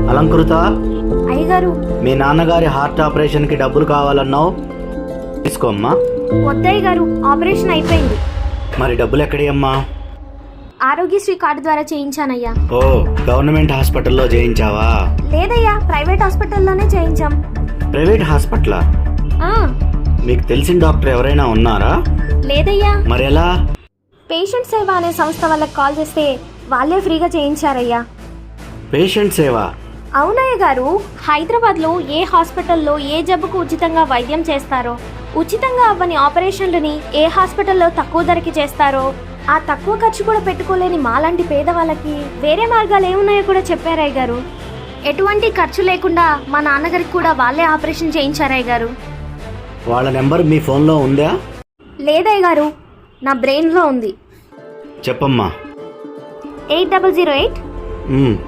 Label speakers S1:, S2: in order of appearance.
S1: అలంకృత,
S2: అయ్యగారు.
S1: మీ నాన్నగారి హార్ట్ ఆపరేషన్కి డబ్బులు కావాలన్నావు, తీసుకోమ్మా.
S2: వద్దయ్య గారు, ఆపరేషన్ అయిపోయింది.
S1: మరి డబ్బులు ఎక్కడి అమ్మా?
S2: ఆరోగ్యశ్రీ కార్డు ద్వారా చేయించానయ్యా.
S1: ఓ, గవర్నమెంట్ హాస్పిటల్లో చేయించావా?
S2: లేదయ్యా, ప్రైవేట్ హాస్పిటల్లోనే చేయించాం.
S1: ప్రైవేట్ హాస్పిటలా?
S2: ఆ,
S1: మీకు తెలిసిన డాక్టర్ ఎవరైనా ఉన్నారా?
S2: లేదయ్యా.
S1: మరి ఎలా?
S2: పేషెంట్ సేవ అనే సంస్థ వాళ్ళకి కాల్ చేస్తే వాళ్ళే ఫ్రీగా చేయించారయ్యా.
S1: పేషెంట్ సేవ?
S2: అవునయ్య గారు, హైదరాబాద్లో ఏ హాస్పిటల్లో ఏ జబ్బుకు ఉచితంగా వైద్యం చేస్తారో, ఉచితంగా అవ్వని ఆపరేషన్లని ఏ హాస్పిటల్లో తక్కువ ధరకి చేస్తారో, ఆ తక్కువ ఖర్చు కూడా పెట్టుకోలేని మాలాంటి పేదవాళ్ళకి వేరే మార్గాలు ఏమున్నాయో కూడా చెప్పారయ్య గారు. ఎటువంటి ఖర్చు లేకుండా మా నాన్నగారికి కూడా వాళ్ళే ఆపరేషన్ చేయించారయ్య గారు.
S1: వాళ్ళ నెంబర్ మీ ఫోన్లో ఉందా?
S2: లేదయ్య గారు, నా బ్రెయిన్లో ఉంది.
S1: చెప్పమ్మా.
S2: 8008